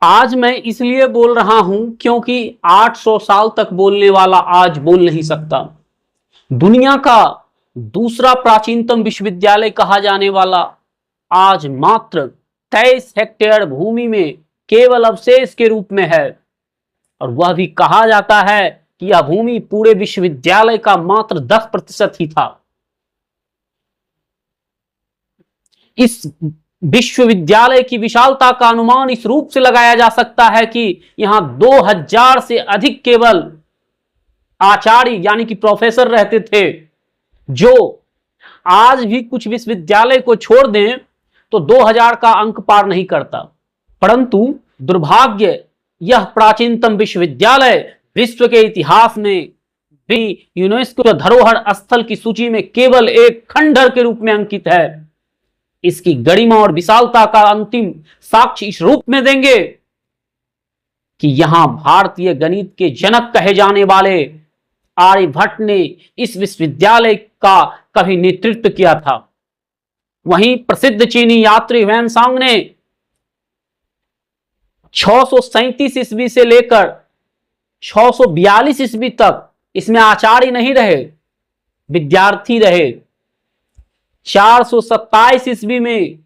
आज मैं इसलिए बोल रहा हूं क्योंकि 800 साल तक बोलने वाला आज बोल नहीं सकता। दुनिया का दूसरा प्राचीनतम विश्वविद्यालय कहा जाने वाला आज मात्र 23 हेक्टेयर भूमि में केवल अवशेष के रूप में है, और वह भी कहा जाता है कि यह भूमि पूरे विश्वविद्यालय का मात्र 10% ही था। इस विश्वविद्यालय की विशालता का अनुमान इस रूप से लगाया जा सकता है कि यहां 2000 से अधिक केवल आचार्य यानी कि प्रोफेसर रहते थे, जो आज भी कुछ विश्वविद्यालय को छोड़ दें तो 2000 का अंक पार नहीं करता। परंतु दुर्भाग्य, यह प्राचीनतम विश्वविद्यालय विश्व के इतिहास में भी यूनेस्को धरोहर स्थल की सूची में केवल एक खंडहर के रूप में अंकित है। इसकी गरिमा और विशालता का अंतिम साक्ष्य इस रूप में देंगे कि यहां भारतीय गणित के जनक कहे जाने वाले आर्यभट्ट ने इस विश्वविद्यालय का कभी नेतृत्व किया था। वहीं प्रसिद्ध चीनी यात्री वैनसांग ने 637 ईस्वी से लेकर 642 ईस्वी तक इसमें आचार्य नहीं रहे, विद्यार्थी रहे। 427 ईस्वी में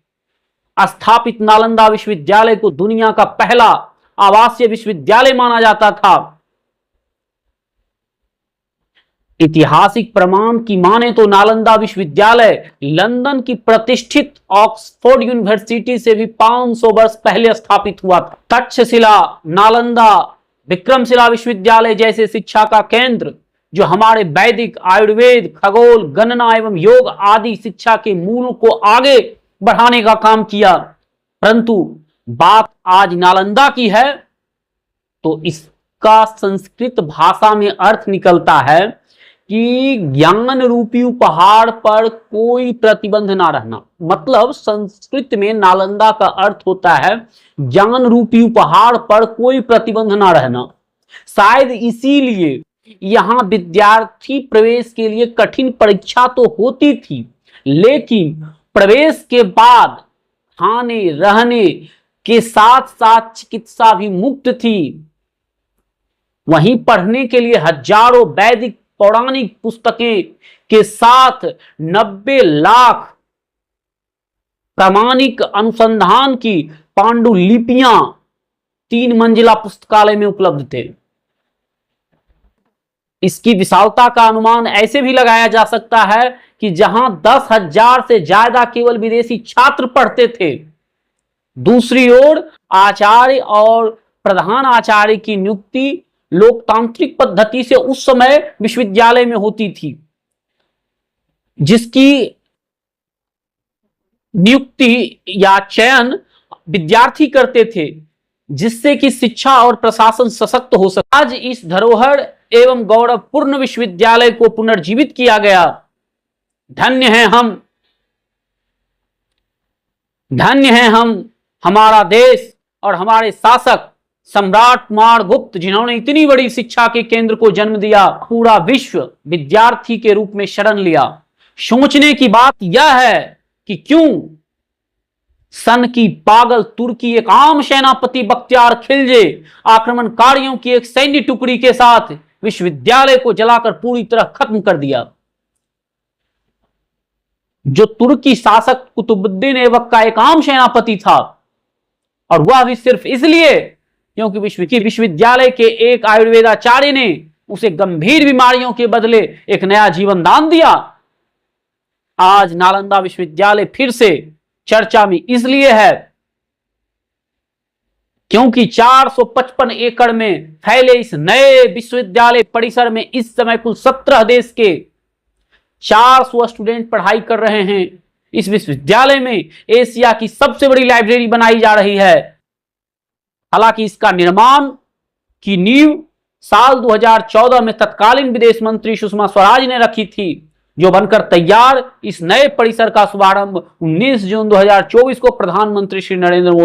स्थापित नालंदा विश्वविद्यालय को दुनिया का पहला आवासीय विश्वविद्यालय माना जाता था। ऐतिहासिक प्रमाण की माने तो नालंदा विश्वविद्यालय लंदन की प्रतिष्ठित ऑक्सफोर्ड यूनिवर्सिटी से भी 500 वर्ष पहले स्थापित हुआ था। तक्षशिला, नालंदा, विक्रमशिला विश्वविद्यालय जैसे शिक्षा का केंद्र जो हमारे वैदिक, आयुर्वेद, खगोल, गणना एवं योग आदि शिक्षा के मूल को आगे बढ़ाने का काम किया। परंतु बात आज नालंदा की है तो इसका संस्कृत भाषा में अर्थ निकलता है कि ज्ञान रूपी उपहार पर कोई प्रतिबंध ना रहना। मतलब संस्कृत में नालंदा का अर्थ होता है ज्ञान रूपी उपहार पर कोई प्रतिबंध ना रहना। शायद इसीलिए यहां विद्यार्थी प्रवेश के लिए कठिन परीक्षा तो होती थी, लेकिन प्रवेश के बाद खाने रहने के साथ साथ चिकित्सा भी मुफ्त थी। वहीं पढ़ने के लिए हजारों वैदिक पौराणिक पुस्तकें के साथ 90 लाख प्रामाणिक अनुसंधान की पांडुलिपियां 3 मंजिला पुस्तकालय में उपलब्ध थे। इसकी विशालता का अनुमान ऐसे भी लगाया जा सकता है कि जहां 10,000 से ज्यादा केवल विदेशी छात्र पढ़ते थे, दूसरी ओर आचार्य और प्रधान आचार्य की नियुक्ति लोकतांत्रिक पद्धति से उस समय विश्वविद्यालय में होती थी, जिसकी नियुक्ति या चयन विद्यार्थी करते थे, जिससे कि शिक्षा और प्रशासन सशक्त हो सके। आज इस धरोहर एवं गौरवपूर्ण विश्वविद्यालय को पुनर्जीवित किया गया। धन्य हैं हम, हमारा देश और हमारे शासक सम्राट कुमारगुप्त, जिन्होंने इतनी बड़ी शिक्षा के केंद्र को जन्म दिया, पूरा विश्व विद्यार्थी के रूप में शरण लिया। सोचने की बात यह है कि क्यों सन की पागल तुर्की एक आम सेनापति बख्तियार खिलजी आक्रमणकारियों की एक सैन्य टुकड़ी के साथ विश्वविद्यालय को जलाकर पूरी तरह खत्म कर दिया। जो तुर्की शासक कुतुबुद्दीन ऐबक का एक आम सेनापति था, और वह भी सिर्फ इसलिए क्योंकि विश्वविद्यालय के एक आयुर्वेदाचार्य ने उसे गंभीर बीमारियों के बदले एक नया जीवन दान दिया। आज नालंदा विश्वविद्यालय फिर से चर्चा में इसलिए है क्योंकि 455 एकड़ में फैले इस नए विश्वविद्यालय परिसर में इस समय कुल 17 देश के 400 स्टूडेंट पढ़ाई कर रहे हैं। इस विश्वविद्यालय में एशिया की सबसे बड़ी लाइब्रेरी बनाई जा रही है। हालांकि इसका निर्माण की नींव साल 2014 में तत्कालीन विदेश मंत्री सुषमा स्वराज ने रखी थी, जो बनकर तैयार इस नए परिसर का शुभारंभ 19 जून 2024 को प्रधानमंत्री श्री नरेंद्र मोदी